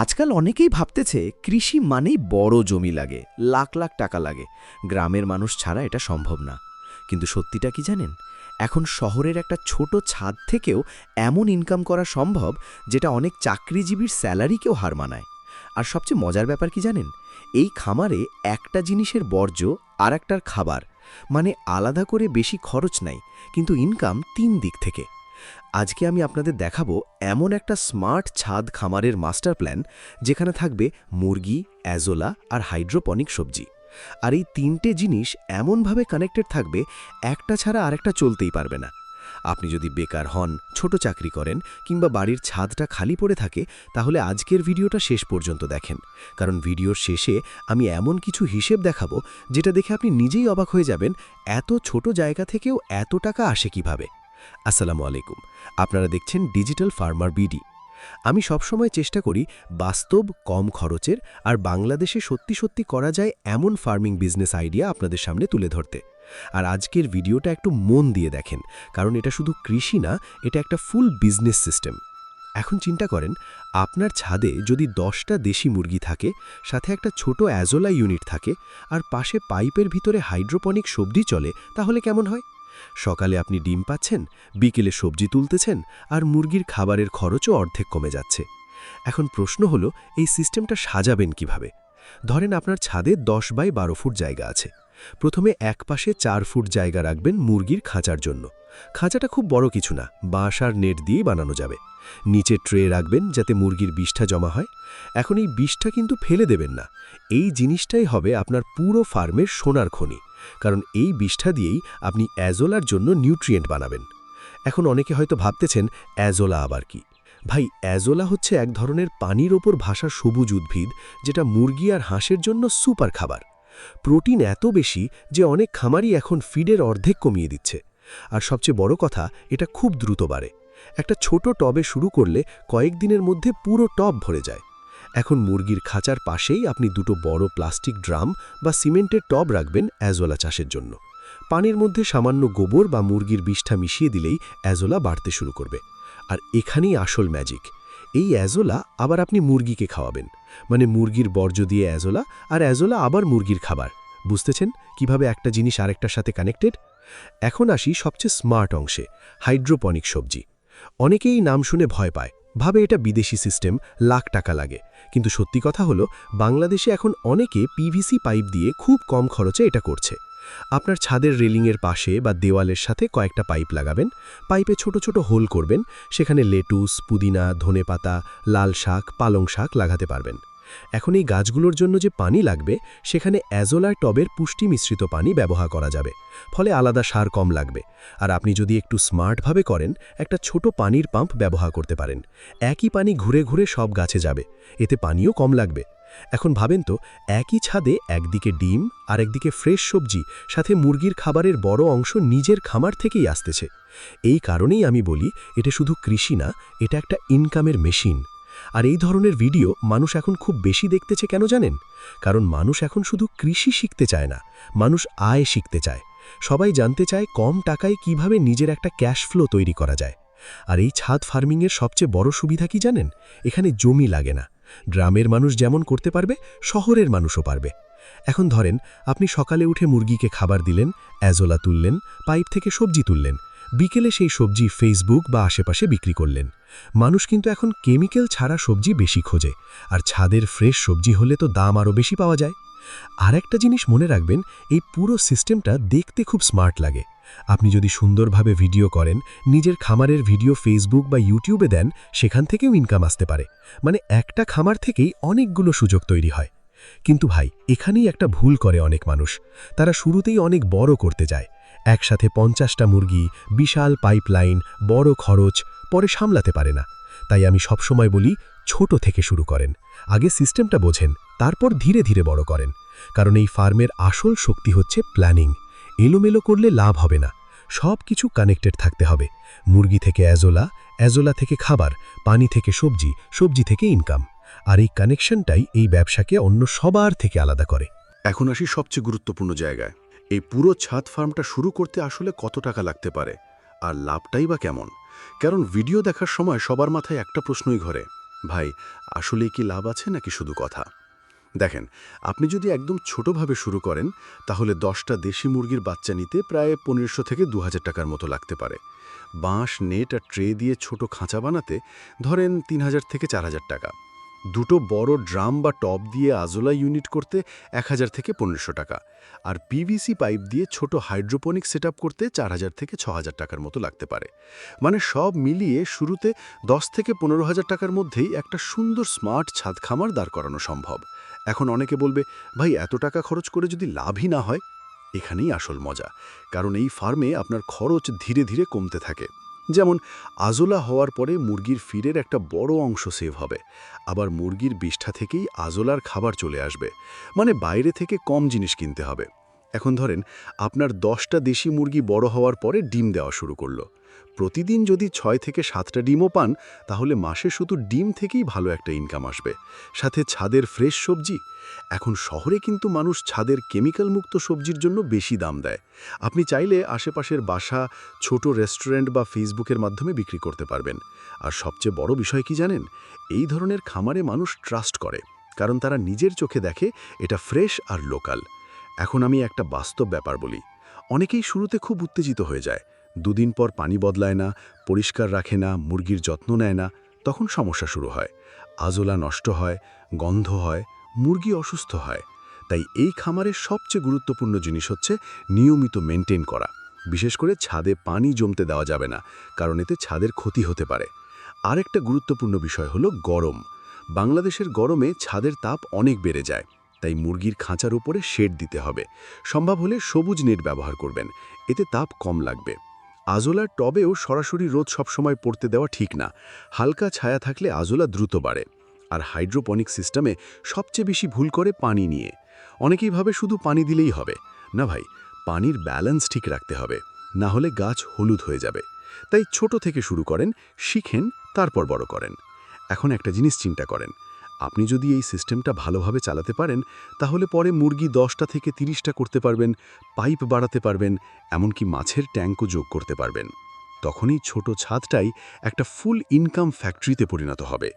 আজকাল অনেকেই ভাবতেছে কৃষি মানেই বড় জমি লাগে, লাখ লাখ টাকা লাগে। গ্রামের মানুষ ছাড়া এটা সম্ভব না। কিন্তু সত্যিটা কি জানেন? এখন শহরের একটা ছোট ছাদ থেকেও এমন ইনকাম করা সম্ভব, যেটা অনেক চাকরিজীবীর স্যালারিকেও হার মানায়। আর সবচেয়ে মজার ব্যাপার কি জানেন? এই খামারে একটা জিনিসের বর্জ্য আর একটার খাবার, মানে আলাদা করে বেশি খরচ নাই, কিন্তু ইনকাম 3 দিক থেকে। আজকে আমি আপনাদের দেখাবো এমন একটা স্মার্ট ছাদ খামারের মাস্টার প্ল্যান, যেখানে থাকবে মুরগি, অ্যাজোলা আর হাইড্রোপনিক সবজি। আর এই 3টে জিনিস এমনভাবে কানেক্টেড থাকবে, একটা ছাড়া আরেকটা চলতেই পারবে না। আপনি যদি বেকার হন, ছোট চাকরি করেন, কিংবা বাড়ির ছাদটা খালি পড়ে থাকে, তাহলে আজকের ভিডিওটা শেষ পর্যন্ত দেখেন। কারণ ভিডিওর শেষে আমি এমন কিছু হিসেব দেখাবো, যেটা দেখে আপনি নিজেই অবাক হয়ে যাবেন, এত ছোট জায়গা থেকেও এত টাকা আসে কিভাবে। আসসালামু আলাইকুম, আপনারা দেখছেন ডিজিটাল ফার্মার বিডি। আমি সবসময় চেষ্টা করি বাস্তব, কম খরচের আর বাংলাদেশে সত্যি সত্যি করা যায় এমন ফার্মিং বিজনেস আইডিয়া আপনাদের সামনে তুলে ধরতে। আর আজকের ভিডিওটা একটু মন দিয়ে দেখেন, কারণ এটা শুধু কৃষি না, এটা একটা ফুল বিজনেস সিস্টেম। এখন চিন্তা করেন, আপনার ছাদে যদি 10টা দেশি মুরগি থাকে, সাথে একটা ছোট অ্যাজোলা ইউনিট থাকে, আর পাশে পাইপের ভিতরে হাইড্রোপনিক সবজি চলে, তাহলে কেমন হয়? সকালে আপনি ডিম পাচ্ছেন, বিকেলে সবজি তুলতেছেন, আর মুরগির খাবারের খরচও অর্ধেক কমে যাচ্ছে। এখন প্রশ্ন হলো, এই সিস্টেমটা সাজাবেন কিভাবে? ধরেন আপনার ছাদে 10 বাই 12 ফুট জায়গা আছে। প্রথমে এক পাশে 4 ফুট জায়গা রাখবেন মুরগির খাঁচার জন্য। খাঁচাটা খুব বড় কিছু না, বাঁশ আর নেট দিয়েই বানানো যাবে। নিচে ট্রে রাখবেন যাতে মুরগির বিষটা জমা হয়। এখন এই বিষটা কিন্তু ফেলে দেবেন না। এই জিনিসটাই হবে আপনার পুরো ফার্মের সোনার খনি, কারণ এই বিষটা দিয়েই আপনি অ্যাজোলার জন্য নিউট্রিয়েন্ট বানাবেন। এখন অনেকে হয়তো ভাবতেছেন, অ্যাজোলা আবার কি? ভাই, অ্যাজোলা হচ্ছে এক ধরনের পানির ওপর ভাসা সবুজ উদ্ভিদ, যেটা মুরগি আর হাঁসের জন্য সুপার খাবার। প্রোটিন এত বেশি যে অনেক খামারই এখন ফিডের অর্ধেক কমিয়ে দিচ্ছে। আর সবচেয়ে বড় কথা, এটা খুব দ্রুত বাড়ে। একটা ছোট টবে শুরু করলে কয়েকদিনের মধ্যে পুরো টব ভরে যায়। এখন মুরগির খাঁচার পাশেই আপনি 2টো বড় প্লাস্টিক ড্রাম বা সিমেন্টের টব রাখবেন অ্যাজোলা চাষের জন্য। পানির মধ্যে সামান্য গোবর বা মুরগির বিষটা মিশিয়ে দিলেই অ্যাজোলা বাড়তে শুরু করবে। আর এখানেই আসল ম্যাজিক। এই অ্যাজোলা আবার আপনি মুরগিকে খাওয়াবেন, মানে মুরগির বর্জ্য দিয়ে অ্যাজোলা, আর অ্যাজোলা আবার মুরগির খাবার। বুঝতেছেন কিভাবে একটা জিনিস আরেকটার সাথে কানেক্টেড? এখন আসি সবচেয়ে স্মার্ট অংশে, হাইড্রোপনিক সবজি। অনেকেই নাম শুনে ভয় পায়, ভাবে এটা বিদেশি সিস্টেম, লাখ টাকা লাগে। কিন্তু সত্যি কথা হলো, বাংলাদেশে এখন অনেকে পিভিসি পাইপ দিয়ে খুব কম খরচে এটা করছে। আপনার ছাদের রেলিংয়ের পাশে বা দেওয়ালের সাথে কয়েকটা পাইপ লাগাবেন, পাইপে ছোট ছোট হোল করবেন, সেখানে লেটুস, পুদিনা, ধনেপাতা, লাল শাক, পালং শাক লাগাতে পারবেন। এখন এই গাছগুলোর জন্য যে পানি লাগবে, সেখানে অ্যাজোলার টবের পুষ্টি মিশ্রিত পানি ব্যবহার করা যাবে, ফলে আলাদা সার কম লাগবে। আর আপনি যদি একটু স্মার্টভাবে করেন, একটা ছোট পানির পাম্প ব্যবহার করতে পারেন। একই পানি ঘুরে ঘুরে সব গাছে যাবে, এতে পানিও কম লাগবে। এখন ভাবেন তো, একই ছাদে একদিকে ডিম আর একদিকে ফ্রেশ সবজি, সাথে মুরগির খাবারের বড় অংশ নিজের খামার থেকেই আসতেছে। এই কারণেই আমি বলি, এটা শুধু কৃষি না, এটা একটা ইনকামের মেশিন। আর এই ধরনের ভিডিও মানুষ এখন খুব বেশি দেখতেছে কেন জানেন? কারণ মানুষ এখন শুধু কৃষি শিখতে চায় না, মানুষ আয় শিখতে চায়। সবাই জানতে চায় কম টাকায় কিভাবে নিজের একটা ক্যাশ ফ্লো তৈরি করা যায়। আর এই ছাদ ফার্মিংয়ের সবচেয়ে বড় সুবিধা কি জানেন? এখানে জমি লাগে না। গ্রামের মানুষ যেমন করতে পারবে, শহরের মানুষও পারবে। এখন ধরেন, আপনি সকালে উঠে মুরগিকে খাবার দিলেন, অ্যাজোলা তুললেন, পাইপ থেকে সবজি তুললেন, বিকেলে সেই সবজি ফেসবুক বা আশেপাশে বিক্রি করলেন। মানুষ কিন্তু এখন কেমিক্যাল ছাড়া সবজি বেশি খোঁজে, আর ছাদের ফ্রেশ সবজি হলে তো দাম আরও বেশি পাওয়া যায়। আর একটা জিনিস মনে রাখবেন, এই পুরো সিস্টেমটা দেখতে খুব স্মার্ট লাগে। আপনি যদি সুন্দরভাবে ভিডিও করেন, নিজের খামারের ভিডিও ফেসবুক বা ইউটিউবে দেন, সেখান থেকেও ইনকাম আসতে পারে। মানে একটা খামার থেকেই অনেকগুলো সুযোগ তৈরি হয়। কিন্তু ভাই, এখানেই একটা ভুল করে অনেক মানুষ। তারা শুরুতেই অনেক বড় করতে যায়, একসাথে 50টা মুরগি, বিশাল পাইপলাইন, বড় খরচ, পরে সামলাতে পারে না। তাই আমি সবসময় বলি, ছোট থেকে শুরু করেন। আগে সিস্টেমটা বোঝেন, তারপর ধীরে ধীরে বড় করেন। কারণ এই ফার্মের আসল শক্তি হচ্ছে প্ল্যানিং। এলোমেলো করলে লাভ হবে না, সব কিছু কানেক্টেড থাকতে হবে। মুরগি থেকে অ্যাজোলা, অ্যাজোলা থেকে খাবার, পানি থেকে সবজি, সবজি থেকে ইনকাম। আর এই কানেকশনটাই এই ব্যবসাকে অন্য সবার থেকে আলাদা করে। এখন আসি সবচেয়ে গুরুত্বপূর্ণ জায়গায়। এই পুরো ছাদ ফার্মটা শুরু করতে আসলে কত টাকা লাগতে পারে, আর লাভটাই বা কেমন? কারণ ভিডিও দেখার সময় সবার মাথায় একটা প্রশ্নই ঘরে, ভাই, আসলেই কি লাভ আছে নাকি শুধু কথা? দেখেন, আপনি যদি একদম ছোটভাবে শুরু করেন, তাহলে 10টা দেশি মুরগির বাচ্চা নিতে প্রায় 1500 থেকে 2000 টাকার মতো লাগতে পারে। বাঁশ, নেট আর ট্রে দিয়ে ছোট খাঁচা বানাতে ধরেন 3000 থেকে 4000 টাকা। দুটো বড় ড্রাম বা টব দিয়ে আজোলা ইউনিট করতে 1000 থেকে 1500 টাকা। আর পিভিসি পাইপ দিয়ে ছোট হাইড্রোপনিক সেটআপ করতে 4000 থেকে 6000 টাকার মতো লাগতে পারে। মানে সব মিলিয়ে শুরুতে 10 থেকে 15,000 টাকার মধ্যেই একটা সুন্দর স্মার্ট ছাদ খামার দাঁড় করানো সম্ভব। এখন অনেকে বলবে, ভাই এত টাকা খরচ করে যদি লাভই না হয়? এখানেই আসল মজা, কারণ এই ফার্মে আপনার খরচ ধীরে ধীরে কমতে থাকে। যেমন আজোলা হওয়ার পরে মুরগির ফিডের একটা বড় অংশ সেভ হবে, আবার মুরগির বিষ্ঠা থেকেই আজোলার খাবার চলে আসবে, মানে বাইরে থেকে কম জিনিস কিনতে হবে। এখন ধরেন আপনার 10টা দেশি মুরগি বড় হওয়ার পরে ডিম দেওয়া শুরু করলো। প্রতিদিন যদি 6 থেকে 7টা ডিমও পান, তাহলে মাসে শুধু ডিম থেকেই ভালো একটা ইনকাম আসবে, সাথে ছাদের ফ্রেশ সবজি। এখন শহরে কিন্তু মানুষ ছাদের কেমিক্যাল মুক্ত সবজির জন্য বেশি দাম দেয়। আপনি চাইলে আশেপাশের বাসা, ছোট রেস্টুরেন্ট বা ফেসবুকের মাধ্যমে বিক্রি করতে পারবেন। আর সবচেয়ে বড় বিষয় কি জানেন? এই ধরনের খামারে মানুষ ট্রাস্ট করে, কারণ তারা নিজের চোখে দেখে এটা ফ্রেশ আর লোকাল। এখন আমি একটা বাস্তব ব্যাপার বলি। অনেকেই শুরুতে খুব উত্তেজিত হয়ে যায়, দুদিন পর পানি বদলায় না, পরিষ্কার রাখে না, মুরগির যত্ন নেয় না, তখন সমস্যা শুরু হয়। আজোলা নষ্ট হয়, গন্ধ হয়, মুরগি অসুস্থ হয়। তাই এই খামারের সবচেয়ে গুরুত্বপূর্ণ জিনিস হচ্ছে নিয়মিত মেনটেন করা। বিশেষ করে ছাদে পানি জমতে দেওয়া যাবে না, কারণ এতে ছাদের ক্ষতি হতে পারে। আরেকটা গুরুত্বপূর্ণ বিষয় হলো গরম। বাংলাদেশের গরমে ছাদের তাপ অনেক বেড়ে যায়, তাই মুরগির খাঁচার উপরে শেড দিতে হবে। সম্ভব হলে সবুজ নেট ব্যবহার করবেন, এতে তাপ কম লাগবে। আজোলার টবেও সরাসরি রোদ সবসময় পড়তে দেওয়া ঠিক না, হালকা ছায়া থাকলে আজোলা দ্রুত বাড়ে। আর হাইড্রোপনিক সিস্টেমে সবচেয়ে বেশি ভুল করে পানি নিয়ে। অনেকেই ভাবে শুধু পানি দিলেই হবে। না ভাই, পানির ব্যালেন্স ঠিক রাখতে হবে, না হলে গাছ হলুদ হয়ে যাবে। তাই ছোট থেকে শুরু করেন, শিখেন, তারপর বড় করেন। এখন একটা জিনিস চিন্তা করেন, আপনি যদি এই সিস্টেমটা ভালোভাবে চালাতে পারেন, তাহলে পরে মুরগি 10টা থেকে 30টা করতে পারবেন, পাইপ বাড়াতে পারবেন, এমনকি মাছের ট্যাঙ্কও যোগ করতে পারবেন। তখনই ছোট ছাদটাই একটা ফুল ইনকাম ফ্যাক্টরিতে পরিণত হবে।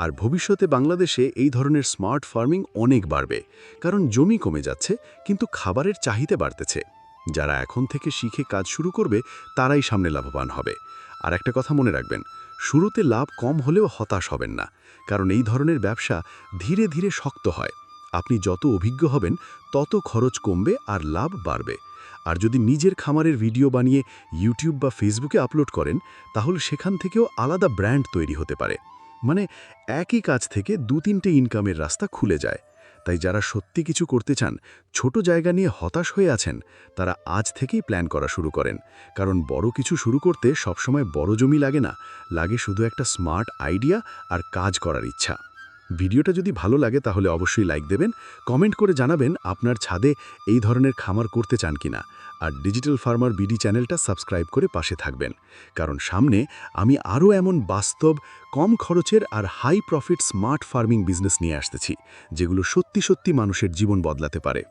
আর ভবিষ্যতে বাংলাদেশে এই ধরনের স্মার্ট ফার্মিং অনেক বাড়বে, কারণ জমি কমে যাচ্ছে, কিন্তু খাবারের চাহিদা বাড়তেছে। যারা এখন থেকে শিখে কাজ শুরু করবে, তারাই সামনে লাভবান হবে। আর একটা কথা মনে রাখবেন, শুরুতে লাভ কম হলেও হতাশ হবেন না, কারণ এই ধরনের ব্যবসা ধীরে ধীরে শক্ত হয়। আপনি যত অভিজ্ঞ হবেন, তত খরচ কমবে আর লাভ বাড়বে। আর যদি নিজের খামারের ভিডিও বানিয়ে ইউটিউব বা ফেসবুকে আপলোড করেন, তাহলে সেখান থেকেও আলাদা ব্র্যান্ড তৈরি হতে পারে। মানে একই কাজ থেকে 2-3টে ইনকামের রাস্তা খুলে যায়। তাই যারা সত্যি কিছু করতে চান, ছোট জায়গা নিয়ে হতাশ হয়ে আছেন, তারা আজ থেকেই প্ল্যান করা শুরু করেন। কারণ বড় কিছু শুরু করতে সবসময় বড় জমি লাগে না, লাগে শুধু একটা স্মার্ট আইডিয়া আর কাজ করার ইচ্ছা। ভিডিওটা যদি ভালো লাগে তাহলে অবশ্যই লাইক দেবেন, কমেন্ট করে জানাবেন আপনার ছাদে এই ধরনের খামার করতে চান কিনা। আর ডিজিটাল ফার্মার বিডি চ্যানেলটা সাবস্ক্রাইব করে পাশে থাকবেন, কারণ সামনে আমি আরও এমন বাস্তব, কম খরচের আর high profit smart farming business নিয়ে আসতেছি, যেগুলো সত্যি সত্যি মানুষের জীবন বদলাতে পারে।